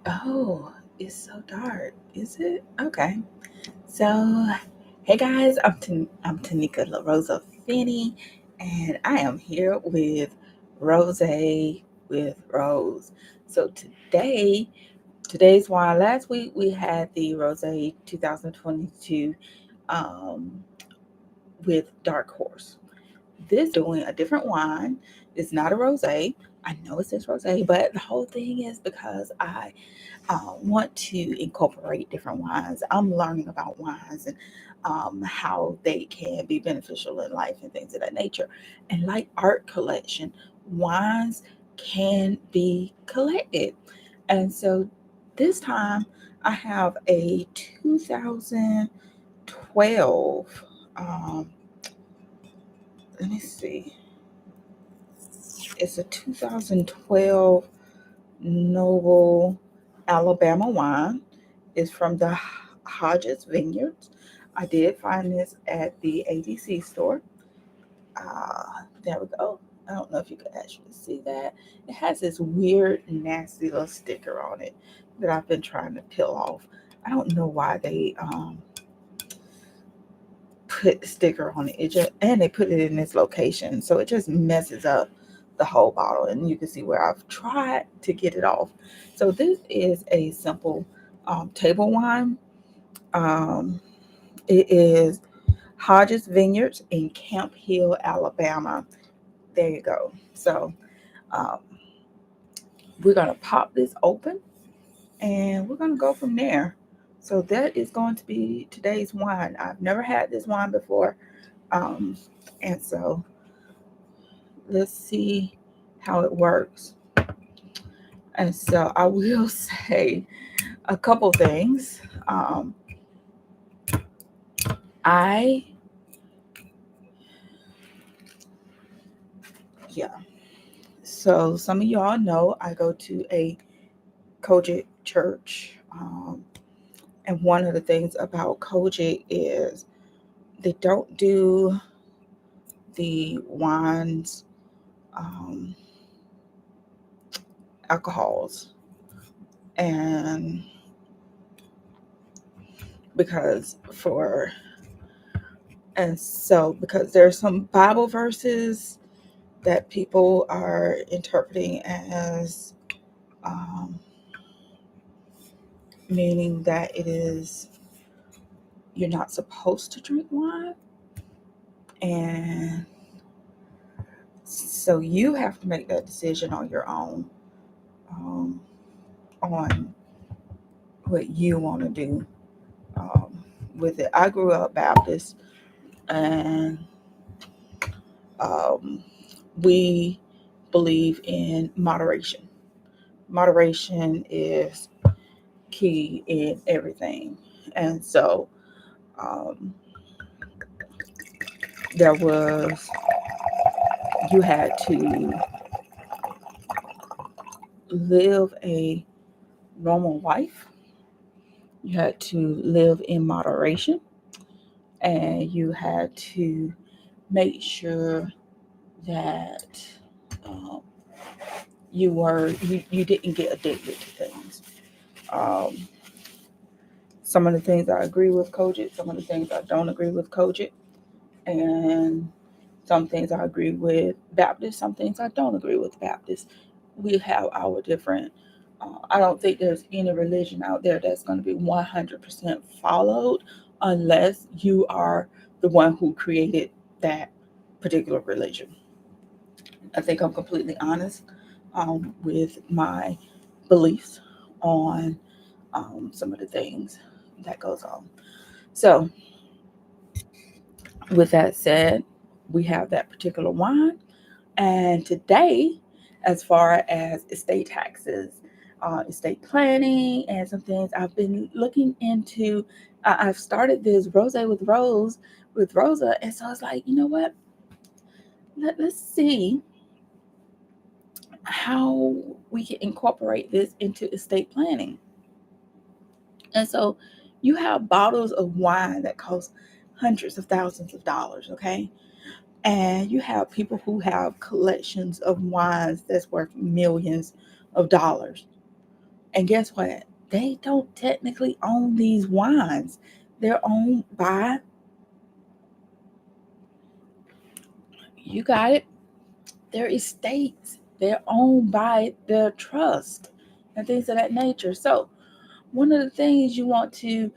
Oh, it's so dark. Is it? Okay. So, hey guys, I'm Tanika La Rosa Finney, and I am here with Rosa with Rose. So today's wine. Last week we had the Rosa 2022 um, with Dark Horse. This doing a different wine. It's not a rosé. I know it says rosé, but the whole thing is because I want to incorporate different wines. I'm learning about wines and how they can be beneficial in life and things of that nature. And like art collection, wines can be collected. And so this time I have a 2012. Um, Let me see. It's a 2012 Noble Alabama wine. It's from the Hodges Vineyards. I did find this at the ADC store. There we go. I don't know if you can actually see that. It has this weird, nasty little sticker on it that I've been trying to peel off. I don't know why they put the sticker on it. And they put it in this location, so it just messes up the whole bottle. And you can see where I've tried to get it off. So this is a simple table wine. Um, it is Hodges Vineyards in Camp Hill, Alabama. There you go. So um, we're gonna pop this open, and we're gonna go from there. So that is going to be today's wine. I've never had this wine before. Um, and so let's see how it works. And so I will say a couple things. I, yeah. So some of y'all know I go to a Kojic church. And one of the things about Kojic is they don't do the wines, um, alcohols. And because for And so, because there's some Bible verses that people are interpreting as um, meaning that it is you're not supposed to drink wine, and so you have to make that decision on your own, um, on what you want to do um, with it. I grew up Baptist, and um, we believe in moderation. Moderation is key in everything. And so um, there was, you had to live a normal life, you had to live in moderation, and you had to make sure that um, you didn't get addicted to things. Um, some of the things I agree with Kojic, some of the things I don't agree with Kojic, and some things I agree with Baptist, some things I don't agree with Baptist. We have our different. I don't think there's any religion out there that's going to be 100% followed unless you are the one who created that particular religion. I think I'm completely honest with my beliefs on some of the things that goes on. So, with that said, we have that particular wine. And today, as far as estate taxes, estate planning, and some things I've been looking into, I've started this Rose with Rosa. And so it's like, you know what? Let's see how we can incorporate this into estate planning. And so you have bottles of wine that cost hundreds of thousands of dollars, okay? And you have people who have collections of wines that's worth millions of dollars. And guess what? They don't technically own these wines. They're owned by, you got it, their estates. They're owned by their trust and things of that nature. So, one of the things you want to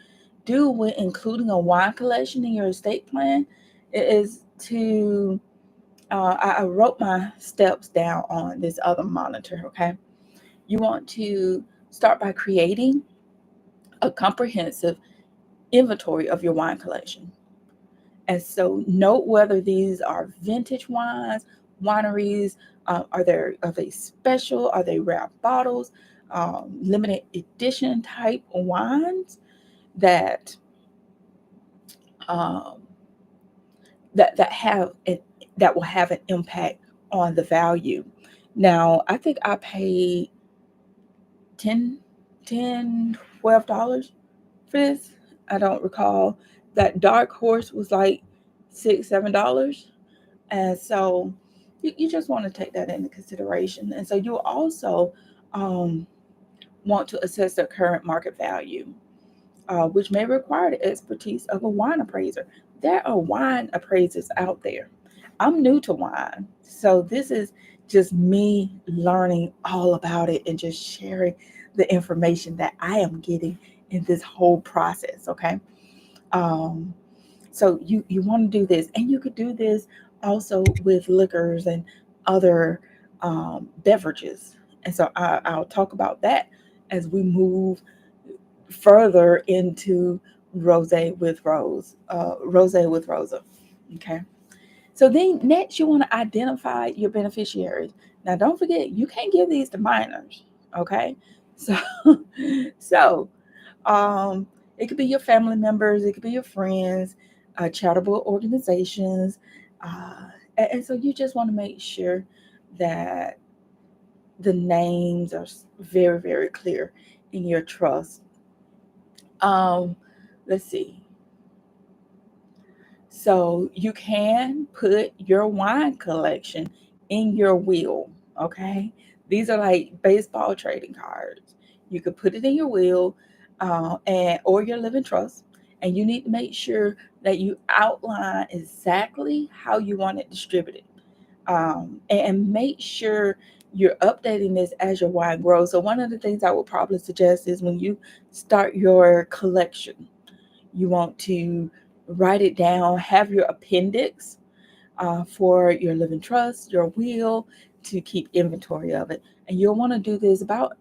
do with including a wine collection in your estate plan is to, I wrote my steps down on this other monitor, okay? You want to start by creating a comprehensive inventory of your wine collection. And so note whether these are vintage wines, wineries, are they special? Are they rare bottles? Limited edition type wines that um, that have it that will have an impact on the value. Now, I think I paid 10, 10, $12 for this. I don't recall. That dark horse was like $6, $7. And so you just want to take that into consideration. And so you also um, want to assess the current market value, which may require the expertise of a wine appraiser. There are wine appraisers out there. I'm new to wine, so this is just me learning all about it and just sharing the information that I am getting in this whole process. Okay. Um, so you want to do this, and you could do this also with liquors and other beverages. And so I'll talk about that as we move further into Rose with Rosa. Okay. So then next you want to identify your beneficiaries. Now don't forget, you can't give these to minors. Okay. So so um it could be your family members, it could be your friends, charitable organizations. And so you just want to make sure that the names are very, very clear in your trust. Um, let's see. So you can put your wine collection in your will. Okay. These are like baseball trading cards. You could put it in your will, and or your living trust. And you need to make sure that you outline exactly how you want it distributed. And make sure you're updating this as your wine grows. So one of the things I would probably suggest is when you start your collection, you want to write it down, have your appendix for your living trust, your will, to keep inventory of it. And you'll want to do this about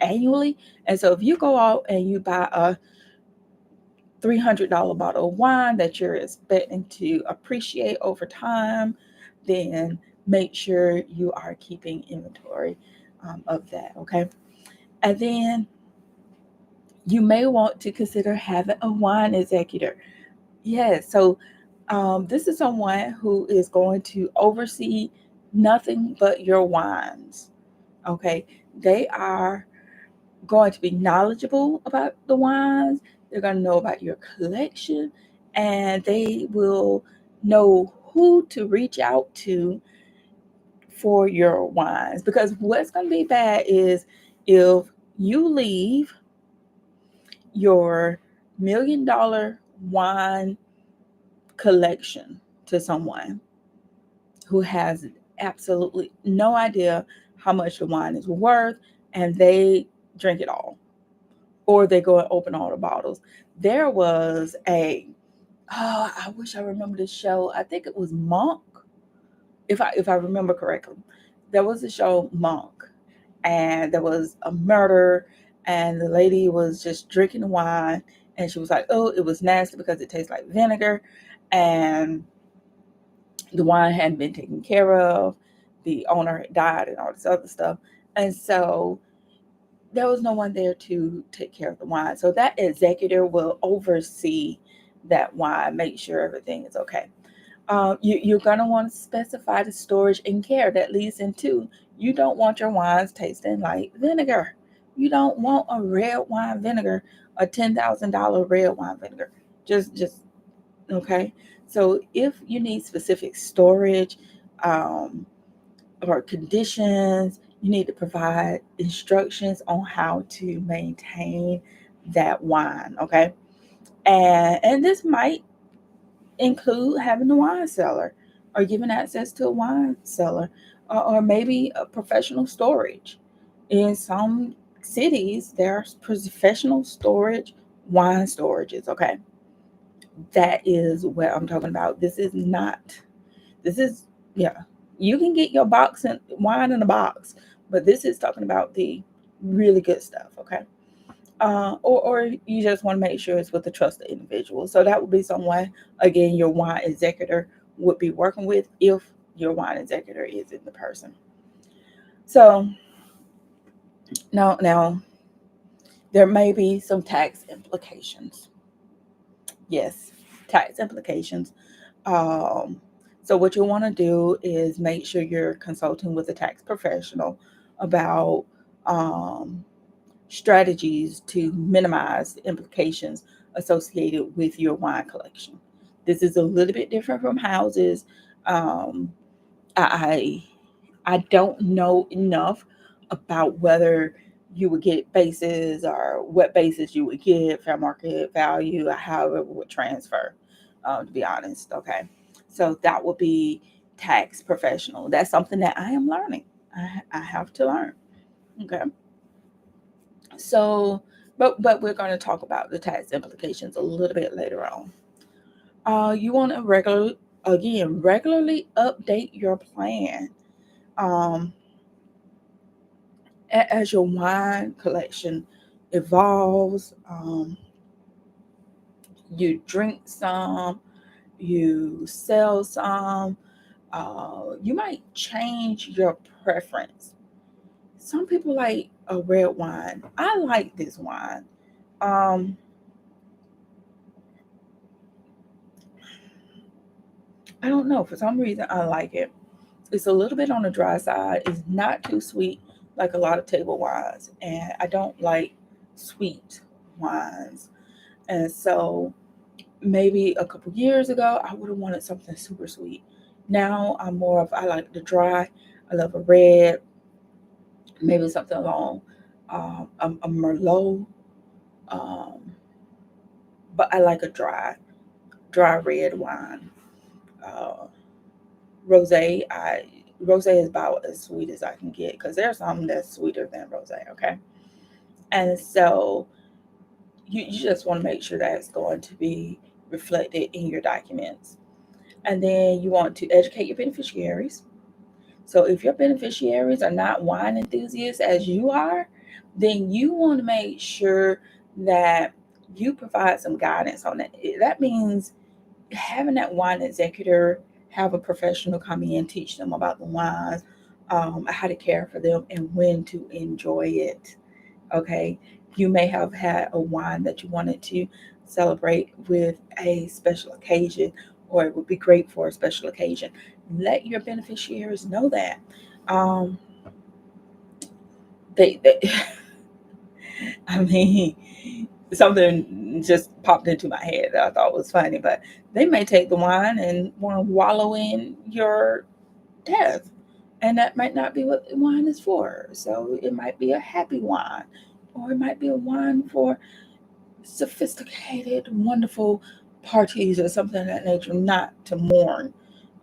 annually. And so if you go out and you buy a $300 bottle of wine that you're expecting to appreciate over time, then make sure you are keeping inventory of that. Okay. And then you may want to consider having a wine executor. Yes. So this is someone who is going to oversee nothing but your wines. Okay. They are going to be knowledgeable about the wines. They're going to know about your collection, and they will know who to reach out to for your wines. Because what's going to be bad is if you leave your $1 million wine collection to someone who has absolutely no idea how much the wine is worth, and they drink it all, or they go and open all the bottles. There was I wish I remember the show. I think it was Monk, if I remember correctly. There was a show Monk, and there was a murder, and the lady was just drinking the wine, and she was like, "Oh, it was nasty because it tastes like vinegar," and the wine hadn't been taken care of. The owner had died, and all this other stuff, and so there was no one there to take care of the wine. So that executor will oversee that wine, make sure everything is okay. You're going to want to specify the storage and care. That leads into, you don't want your wines tasting like vinegar. You don't want a red wine vinegar, a $10,000 red wine vinegar. Just okay. So if you need specific storage, um, or conditions, You need to provide instructions on how to maintain that wine, okay? And this might include having a wine cellar or giving access to a wine cellar or maybe a professional storage. In some cities, there's professional storage, wine storages, okay? That is what I'm talking about. This is not, this is, yeah, you can get your box and wine in a box, but this is talking about the really good stuff, okay? Or you just want to make sure it's with a trusted individual. So that would be someone, again, your wine executor would be working with if your wine executor isn't the person. So now there may be some tax implications. Yes, tax implications. Um, so what you want to do is make sure you're consulting with a tax professional about um, strategies to minimize the implications associated with your wine collection. This is a little bit different from houses. Um, I I don't know enough about whether you would get basis or what basis you would get, fair market value, or however it would transfer. To be honest, okay. So that would be tax professional. That's something that I am learning. I have to learn. Okay. So, but we're going to talk about the tax implications a little bit later on. You want to regularly update your plan. Um, as your wine collection evolves, you drink some, you sell some, you might change your preference. Some people like a red wine. I like this wine. Um, I don't know. For some reason, I like it. It's a little bit on the dry side. It's not too sweet like a lot of table wines, and I don't like sweet wines. And so maybe a couple years ago, I would have wanted something super sweet. Now I'm more of I like the dry. I love a red, maybe something along a Merlot, um, but I like a dry red wine. Uh, Rosé, rosé is about as sweet as I can get because there's something that's sweeter than rosé. Okay, and so you just want to make sure that it's going to be reflected in your documents. And then you want to educate your beneficiaries. So if your beneficiaries are not wine enthusiasts as you are, then you want to make sure that you provide some guidance on that. That means having that wine executor have a professional come in, teach them about the wines, how to care for them, and when to enjoy it. Okay, you may have had a wine that you wanted to celebrate with a special occasion, or it would be great for a special occasion. Let your beneficiaries know that. Um, they I mean, something just popped into my head that I thought was funny, but they may take the wine and want to wallow in your death. And that might not be what the wine is for. So it might be a happy wine, or it might be a wine for sophisticated, wonderful parties or something of that nature, not to mourn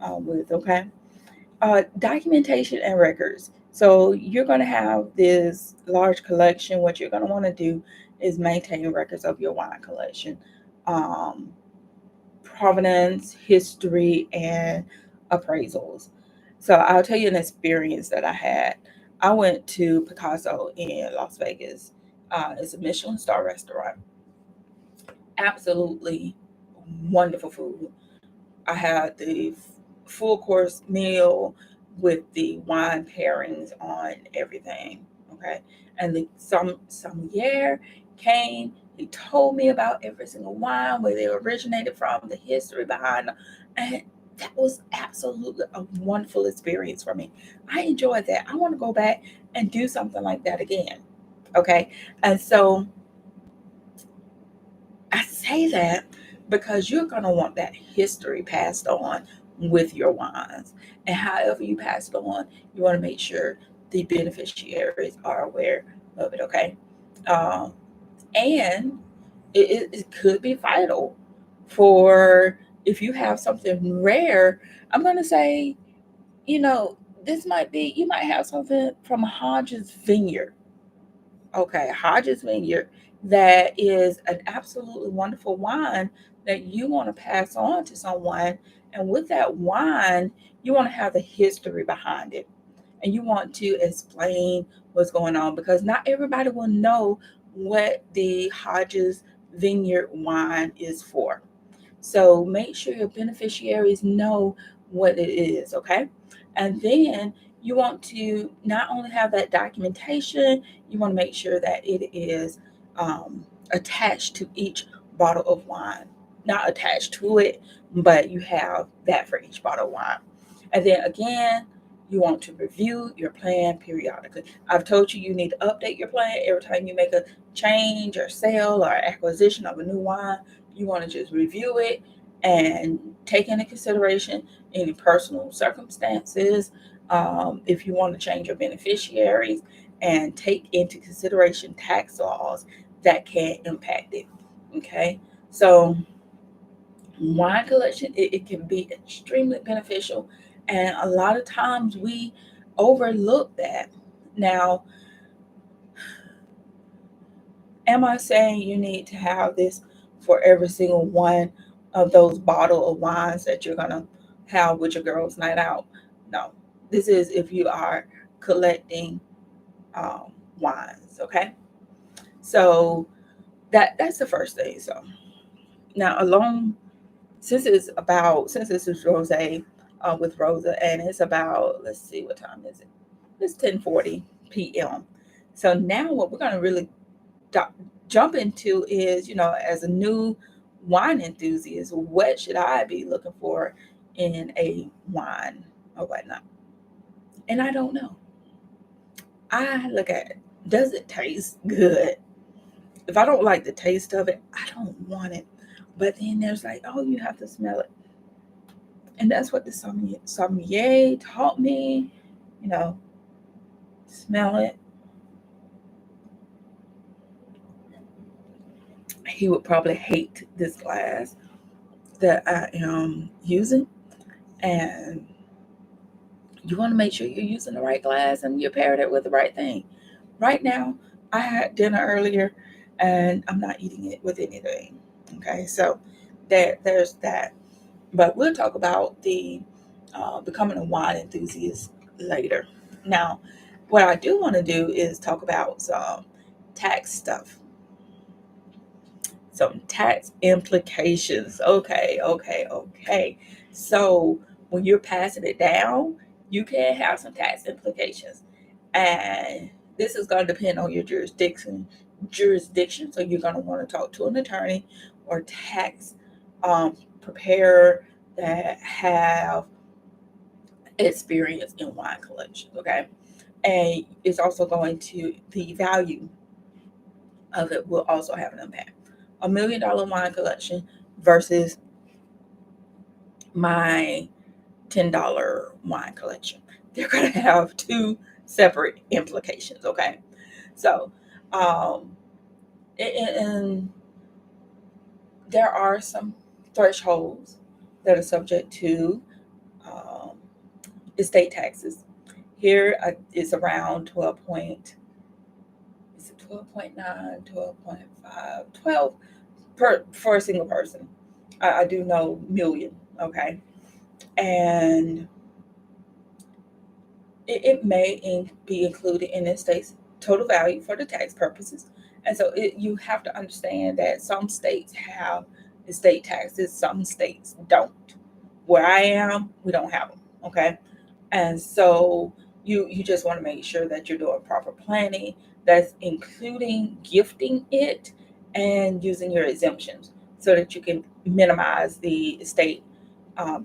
with, okay? Documentation and records. So you're going to have this large collection. What you're going to want to do is maintain records of your wine collection, um, provenance, history, and appraisals. So I'll tell you an experience that I had. I went to Picasso in Las Vegas. It's a Michelin star restaurant. Absolutely wonderful food. I had the full course meal with the wine pairings on everything. Okay. And the sommelier came, he told me about every single wine, where they originated from, the history behind them. And that was absolutely a wonderful experience for me. I enjoyed that. I want to go back and do something like that again. Okay. And so I say that because you're going to want that history passed on with your wines. And however you pass it on, you want to make sure the beneficiaries are aware of it, okay? Um, and it could be vital for if you have something rare. I'm going to say, you know, this might be, you might have something from Hodges Vineyard. Okay, Hodges Vineyard, that is an absolutely wonderful wine that you want to pass on to someone. And with that wine, you want to have the history behind it. And you want to explain what's going on, because not everybody will know what the Hodges Vineyard wine is for. So make sure your beneficiaries know what it is, okay? And then you want to not only have that documentation, you want to make sure that it is attached to each bottle of wine. Not attached to it, but you have that for each bottle of wine. And then again, you want to review your plan periodically. I've told you need to update your plan every time you make a change or sale or acquisition of a new wine. You want to just review it and take into consideration any personal circumstances. If you want to change your beneficiaries, and take into consideration tax laws that can impact it. Okay, so wine collection, it can be extremely beneficial, and a lot of times we overlook that. Now, am I saying you need to have this for every single one of those bottle of wines that you're gonna have with your girls' night out? No. This is if you are collecting wines, okay? So that's the first thing. So now, along, since this is rose with Rosa, and it's about, let's see, what time is it? It's 10:40 p.m. So now what we're gonna really do- jump into is, as a new wine enthusiast, what should I be looking for in a wine or whatnot? And I don't know. I look at, does it taste good? If I don't like the taste of it, I don't want it. But then there's like, oh, you have to smell it. And that's what the sommelier taught me, you know, smell it. He would probably hate this glass that I am using. And you want to make sure you're using the right glass and you're paired it with the right thing. Right now, I had dinner earlier and I'm not eating it with anything. Okay, so there's that. But we'll talk about the becoming a wine enthusiast later. Now, what I do want to do is talk about some tax stuff, some tax implications. Okay. So when you're passing it down, you can have some tax implications, and this is going to depend on your jurisdiction. So you're going to want to talk to an attorney or tax preparer that have experience in wine collections. Okay, and it's also going to, the value of it will also have an impact. $1 million wine collection versus my $10 wine collection. They're going to have two separate implications. Okay, so um, and there are some thresholds that are subject to um, estate taxes. Here is around 12 point, is it 12.9, 12.5, 12 per for a single person. I do know million, okay? And it may be included in the state's total value for the tax purposes. And so you have to understand that some states have estate taxes, some states don't. Where I am, we don't have them, okay? And so you just want to make sure that you're doing proper planning, that's including gifting it and using your exemptions so that you can minimize the estate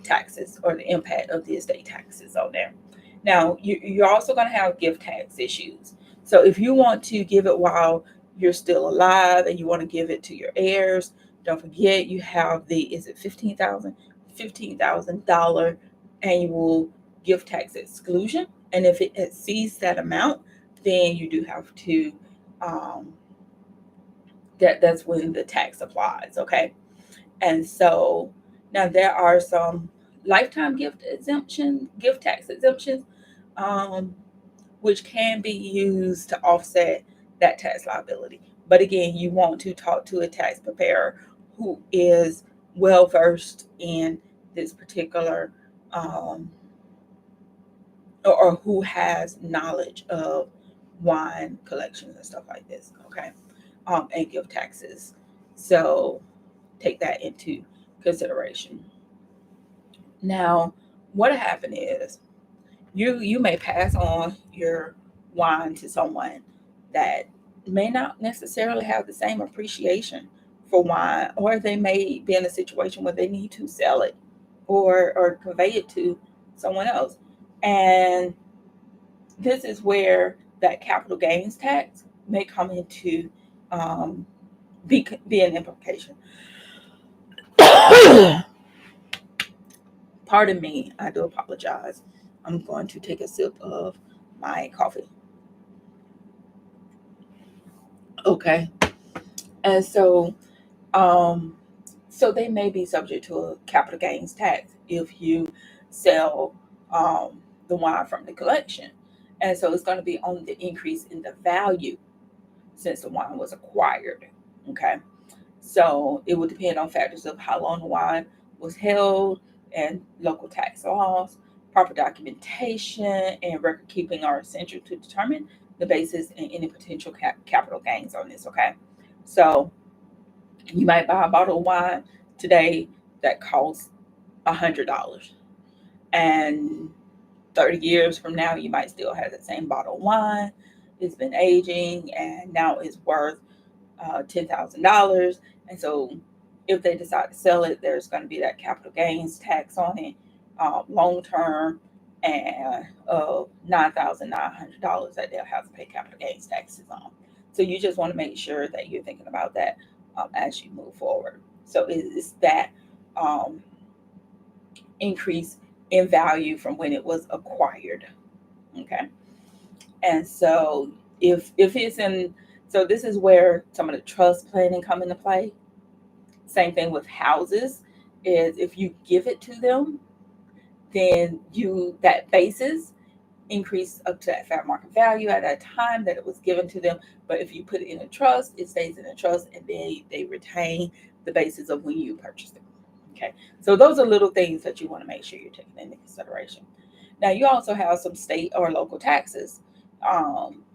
taxes or the impact of the estate taxes on there. Now, you're also going to have gift tax issues. So if you want to give it while you're still alive and you want to give it to your heirs, don't forget you have the, is it $15,000 annual gift tax exclusion, And if it exceeds that amount, then you do have to, um, that's when the tax applies, okay? And so now there are some lifetime gift tax exemptions, um, which can be used to offset that tax liability. But again, you want to talk to a tax preparer who is well versed in this particular, um, or who has knowledge of wine collections and stuff like this, okay? And gift taxes. So take that into consideration. Now, what happened is you may pass on your wine to someone that may not necessarily have the same appreciation for wine, or they may be in a situation where they need to sell it or convey it to someone else. And this is where that capital gains tax may come into, um, be an implication. Pardon me, I do apologize. I'm going to take a sip of my coffee. Okay. And um, so they may be subject to a capital gains tax if you sell, um, the wine from the collection. And so it's going to be on the increase in the value since the wine was acquired. Okay. So it would depend on factors of how long the wine was held and local tax laws. Proper documentation and record keeping are essential to determine the basis and any potential capital gains on this. Okay. So you might buy a bottle of wine today that costs $100, and 30 years from now, you might still have the same bottle of wine. It's been aging, and now it's worth $10,000. And so, if they decide to sell it, there's going to be that capital gains tax on it, long term, and $9,900 that they'll have to pay capital gains taxes on. So you just want to make sure that you're thinking about that, as you move forward. So it's that, um, increase in value from when it was acquired. Okay, and so if it's in, so this is where some of the trust planning come into play. Same thing with houses, is if you give it to them, then you that basis increase up to that fair market value at that time that it was given to them. But if you put it in a trust, it stays in a trust, and they retain the basis of when you purchased it. Okay, so those are little things that you want to make sure you're taking into consideration. Now you also have some state or local taxes, um,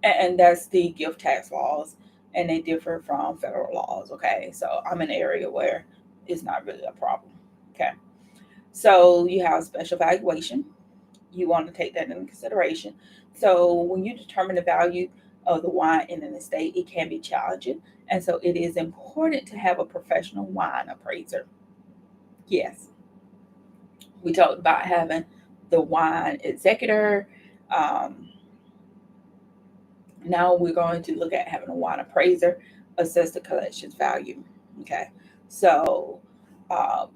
and that's the gift tax laws, and they differ from federal laws. Okay, so I'm in an area where it's not really a problem. Okay, so you have special valuation. You want to take that into consideration. So when you determine the value of the wine in an estate, it can be challenging, and so it is important to have a professional wine appraiser. Yes, we talked about having the wine executor. Um, Now we're going to look at having a wine appraiser assess the collection's value. Okay, so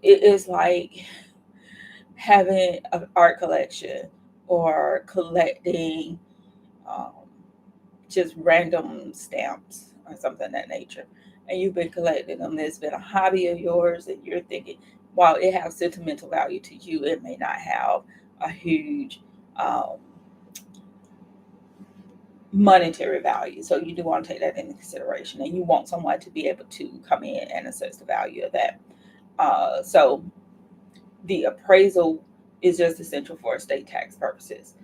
it is like having an art collection or collecting, um, just random stamps or something of that nature. And you've been collecting them. It's been a hobby of yours, and you're thinking, while it has sentimental value to you, it may not have a huge, um, monetary value. So you do want to take that into consideration, and you want someone to be able to come in and assess the value of that. So the appraisal is just essential for estate tax purposes,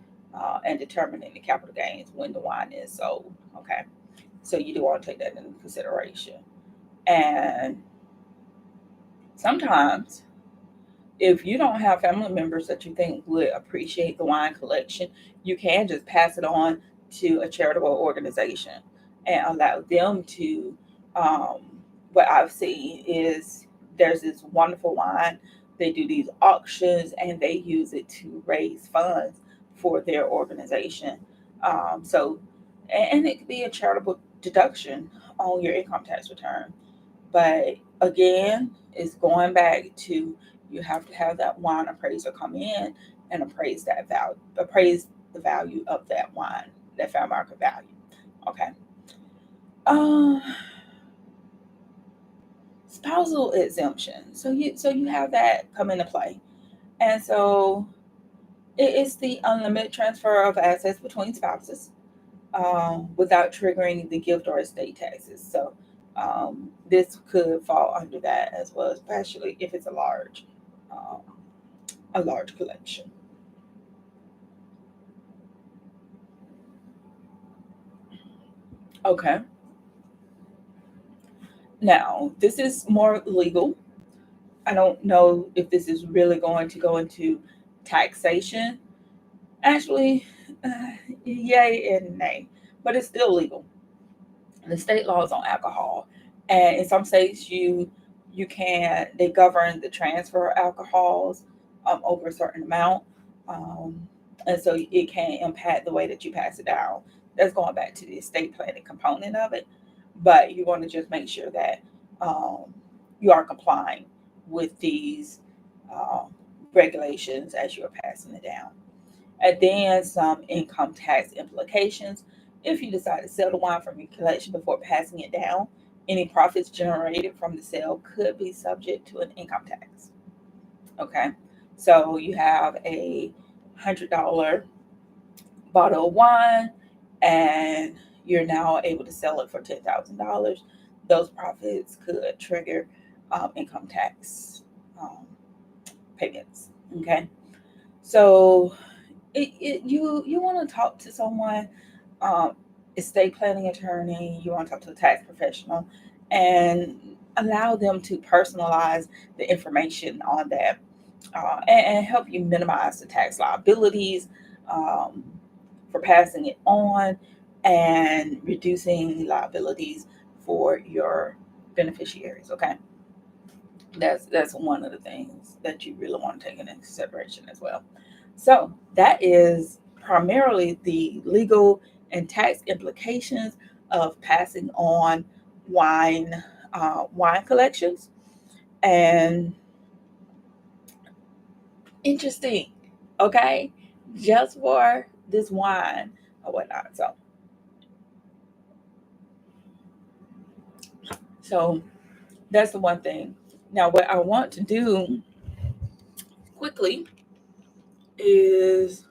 and determining the capital gains when the wine is sold. Okay, so you do want to take that into consideration. And sometimes, if you don't have family members that you think would appreciate the wine collection, you can just pass it on to a charitable organization and allow them to. Um, what I've seen is there's this wonderful wine. They do these auctions and they use it to raise funds for their organization. So, and it could be a charitable deduction on your income tax return. But again, it's going back to, you have to have that wine appraiser come in and appraise the value of that wine, that fair market value. Okay. Um, Spousal exemption. So you have that come into play, and so it's the unlimited transfer of assets between spouses, without triggering the gift or estate taxes. So this could fall under that as well, especially if it's um, a large collection. Okay. Now this is more legal. I don't know if this is really going to go into taxation. Actually, yay and nay, but it's still legal. The state laws on alcohol, and in some states you can they govern the transfer of alcohols over a certain amount, um, and so it can impact the way that you pass it down. That's going back to the estate planning component of it, but you want to just make sure that um, you are complying with these um, regulations as you are passing it down. And then some income tax implications. If you decide to sell the wine from your collection before passing it down, any profits generated from the sale could be subject to an income tax. Okay. So you have $100 bottle of wine and you're now able to sell it for $10,000. Those profits could trigger income tax um, payments. Okay. So you want to talk to someone, um, estate planning attorney. You want to talk to a tax professional, and allow them to personalize the information on that, and help you minimize the tax liabilities um, for passing it on, and reducing liabilities for your beneficiaries. Okay, that's one of the things that you really want to take into consideration as well. So that is primarily the legal and tax implications of passing on wine wine collections. And interesting, okay, just for this wine or whatnot. So that's the one thing. Now, what I want to do quickly is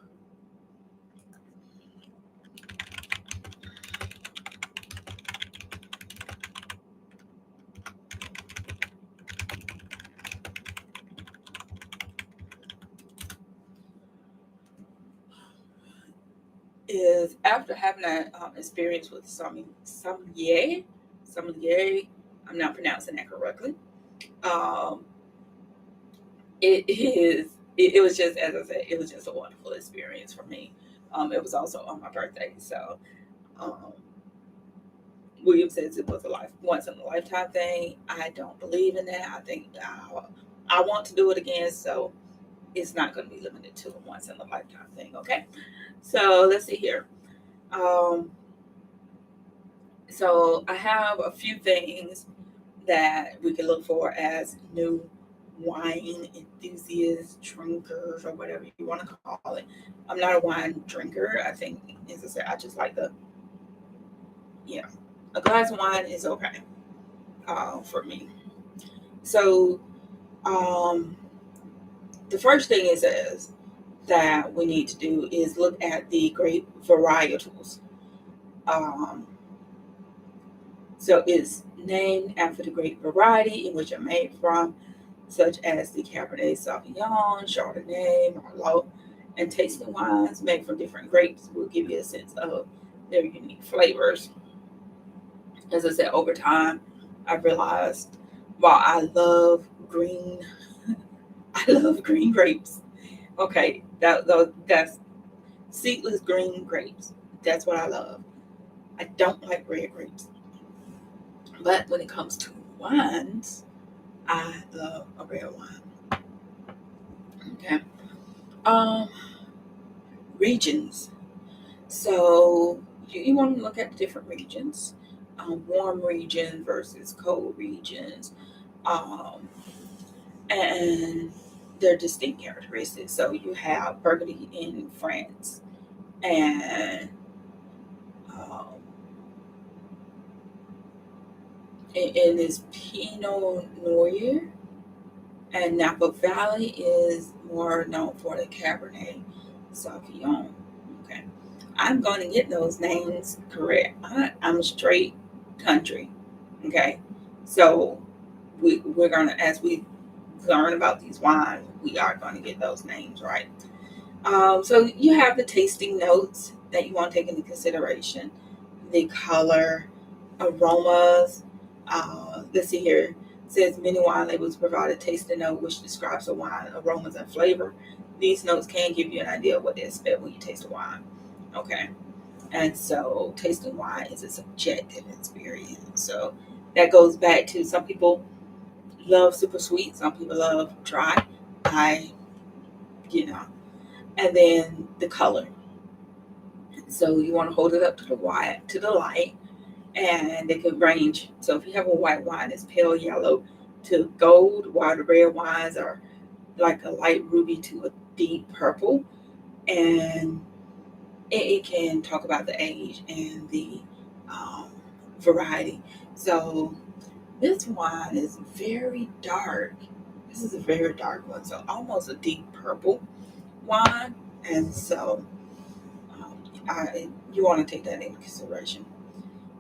after having that experience with sommelier, I'm not pronouncing that correctly. Um, it was just, as I said, it was just a wonderful experience for me. It was also on my birthday, so um, William says it was a once in a lifetime thing. I don't believe in that. I think I want to do it again, so it's not going to be limited to a once in a lifetime thing. Okay, so let's see here. Um, So I have a few things that we can look for as new wine enthusiasts, drinkers, or whatever you want to call it. I'm not a wine drinker. I think, as I said, I just like you know, a glass of wine is okay for me. So um, the first thing it says that we need to do is look at the grape varietals. Um, So it's named after the grape variety in which it made from, such as the Cabernet Sauvignon, Chardonnay, Merlot, and tasting wines made from different grapes will give you a sense of their unique flavors. As I said, over time, I realized while I love green grapes. Okay, that's seedless green grapes. That's what I love. I don't like red grapes, but when it comes to wines, I love a red wine. Okay. Um, Regions. So you want to look at the different regions, warm regions versus cold regions, um, and their distinct characteristics. So you have Burgundy in France, and um, it is Pinot Noir, and Napa Valley is more known for the Cabernet Sauvignon. Okay, I'm going to get those names correct. I'm straight country. Okay, so we're going to, as we learn about these wines, we are going to get those names right. So you have the tasting notes that you want to take into consideration, the color, aromas. Let's see here. It says many wine labels provide a tasting note which describes the wine aromas and flavor. These notes can give you an idea of what to expect when you taste a wine. Okay, and so tasting wine is a subjective experience. So that goes back to some people love super sweet, some people love dry. I, you know, and then the color. So you want to hold it up to the light, and they could range. So if you have a white wine, it's pale yellow to gold, while the red wines are like a light ruby to a deep purple, and it can talk about the age and the um, variety. So this wine is very dark. This is a very dark one, so almost a deep purple wine, and so you want to take that into consideration.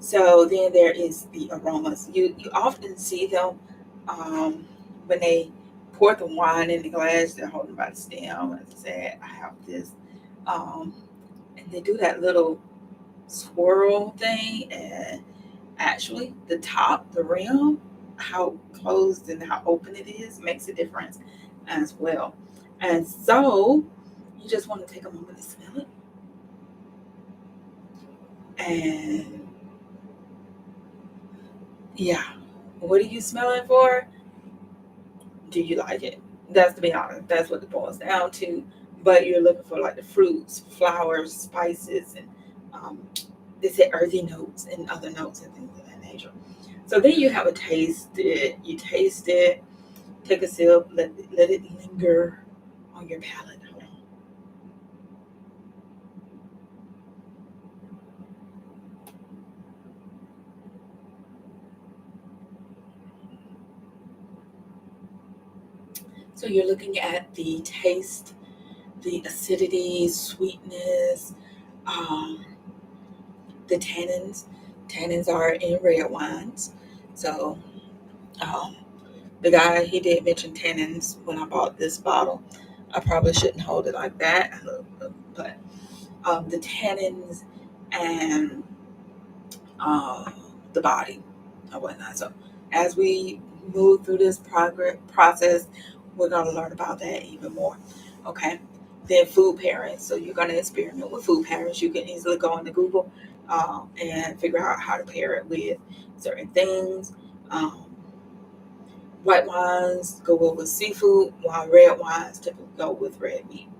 So then there is the aromas. You often see them when they pour the wine in the glass. They're holding by the stem. As I said, I have this, um, and they do that little swirl thing. And actually, the top, the rim, how closed and how open it is makes a difference as well. And so you just want to take a moment to smell it. And yeah, what are you smelling for? Do you like it? That's, to be honest, that's what it boils down to. But you're looking for like the fruits, flowers, spices, and they say earthy notes and other notes and things of that nature. So then you have a taste. You taste it, take a sip, let it linger on your palate. Hold on. So you're looking at the taste, the acidity, sweetness, um, the tannins. Tannins are in red wines. So um, the guy, he did mention tannins when I bought this bottle. I probably shouldn't hold it like that, but the tannins and uh, the body and whatnot. So as we move through this process, we're going to learn about that even more. Okay. Then food pairings. So you're going to experiment with food pairings. You can easily go into Google and figure out how to pair it with certain things. Um, White wines go well with seafood, while red wines typically go with red meat.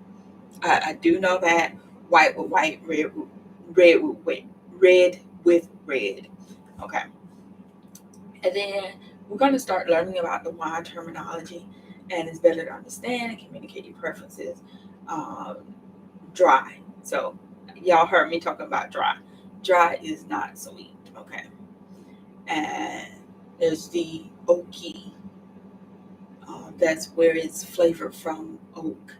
I do know that white with white, red with red with red. Okay, and then we're going to start learning about the wine terminology, and it's better to understand and communicate your preferences. Um, Dry. So y'all heard me talking about dry. Dry is not sweet. Okay, and there's the oaky. That's where it's flavored from oak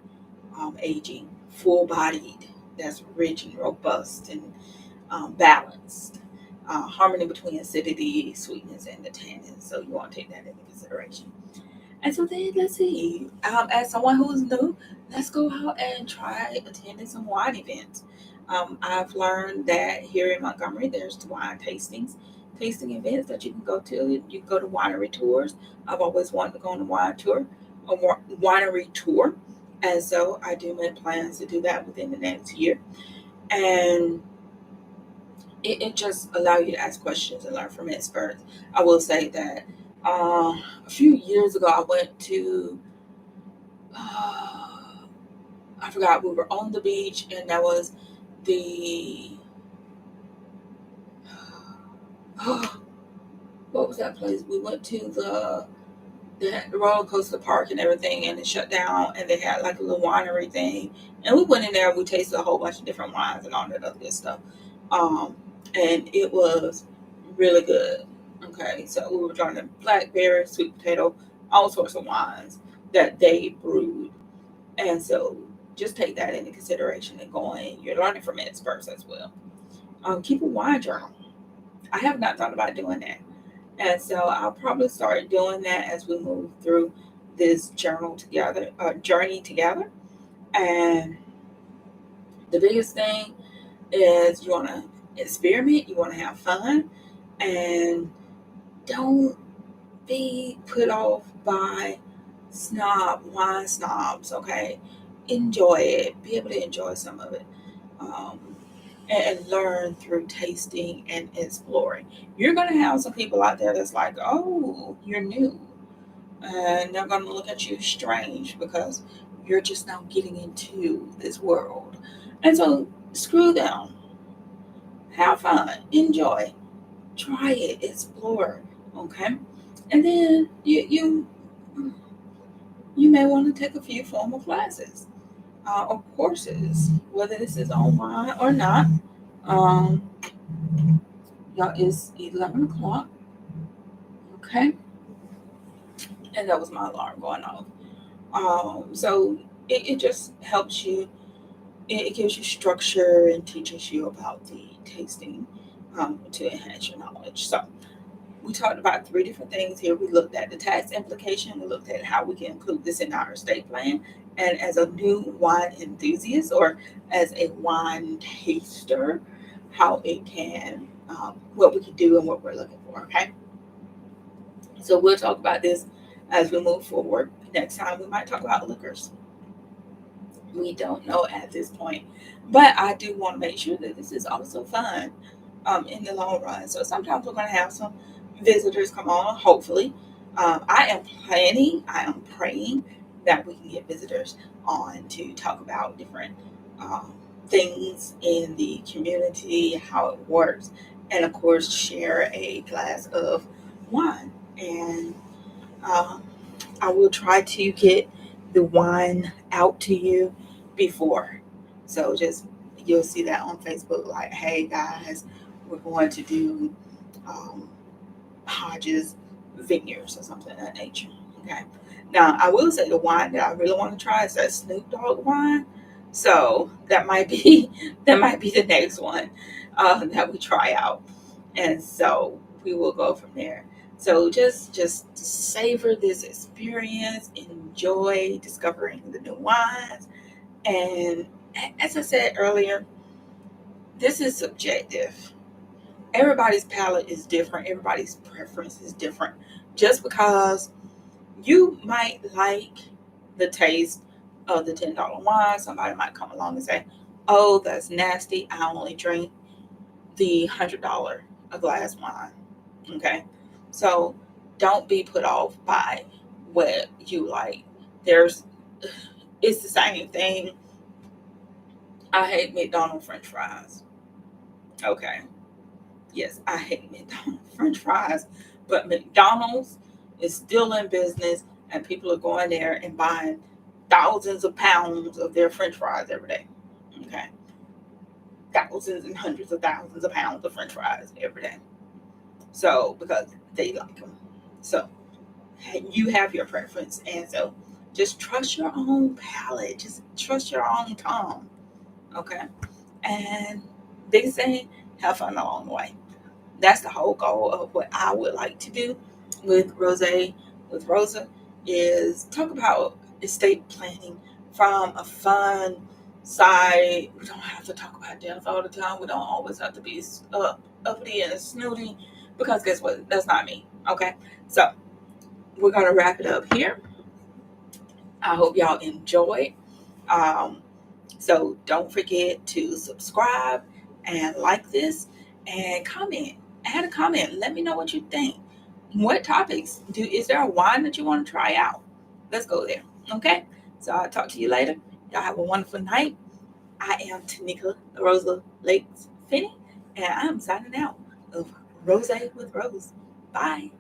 aging, full bodied, that's rich and robust and balanced. Harmony between acidity, sweetness, and the tannins. So you want to take that into consideration. And so then let's see. As someone who's new, let's go out and try attending some wine events. I've learned that here in Montgomery, there's wine tasting events that you can go to. You can go to winery tours. I've always wanted to go on a wine tour, a winery tour, and so I do make plans to do that within the next year. And it just allow you to ask questions and learn from experts. I will say that a few years ago, I went to uh, I forgot, we were on the beach, and that was the what was that place? We went to the they had the roller coaster park and everything, and it shut down, and they had like a little winery thing, and we went in there and we tasted a whole bunch of different wines and all that other good stuff, um, and it was really good. Okay, so we were drinking blackberry, sweet potato, all sorts of wines that they brewed, and so just take that into consideration and going. You're learning from experts as well. Keep a wine journal. I have not thought about doing that. And so I'll probably start doing that as we move through this journey together. And the biggest thing is you want to experiment, you want to have fun, and don't be put off by wine snobs, okay? Enjoy it, be able to enjoy some of it. Um, and learn through tasting and exploring. You're going to have some people out there that's like, oh, you're new. And they're going to look at you strange because you're just now getting into this world. And so screw them. Have fun. Enjoy. Try it. Explore. Okay. And then you may want to take a few formal classes or courses, whether this is online or not. Um, Y'all, it's 11 o'clock. Okay. And that was my alarm going off. So it just helps you, it gives you structure and teaches you about the tasting to enhance your knowledge. So we talked about three different things here. We looked at the tax implication, we looked at how we can include this in our estate plan, and as a new wine enthusiast or as a wine taster, how it can, what we can do and what we're looking for. Okay. So we'll talk about this as we move forward. Next time we might talk about liquors. We don't know at this point, but I do want to make sure that this is also fun in the long run. So sometimes we're going to have some visitors come on. Hopefully, I am praying that we can get visitors on to talk about different things in the community, how it works, and of course share a glass of wine. And um, I will try to get the wine out to you before. So just you'll see that on Facebook, like, hey guys, we're going to do um, Hodges Vineyards or something of that nature. Okay. Now I will say the wine that I really want to try is that Snoop Dogg wine. So that might be that might be the next one that we try out, and so we will go from there. So just savor this experience, enjoy discovering the new wines, and as I said earlier, this is subjective. Everybody's palate is different. Everybody's preference is different. Just because you might like the taste of the $10 wine, somebody might come along and say, "Oh, that's nasty. I only drink the $100 a glass wine." Okay, so don't be put off by what you like. There's, it's the same thing. I hate McDonald's French fries. Okay, yes, I hate McDonald's French fries, but McDonald's is still in business, and people are going there and buying thousands of pounds of their French fries every day. Okay, thousands and hundreds of thousands of pounds of French fries every day. So because they like them, so you have your preference, and so just trust your own palate. Just trust your own tongue. Okay, and biggest thing, have fun along the way. That's the whole goal of what I would like to do with Rosa, is talk about estate planning from a fun side. We don't have to talk about death all the time. We don't always have to be uppity and snooty, because guess what? That's not me. Okay, so we're gonna wrap it up here. I hope y'all enjoyed. Um, so don't forget to subscribe and like this and comment. Add a comment. Let me know what you think. What topics is there a wine that you want to try out? Let's go there. Okay. So I'll talk to you later. Y'all have a wonderful night. I am Tanika Rosa Lakes Finney, and I'm signing out of Rose with Rose. Bye.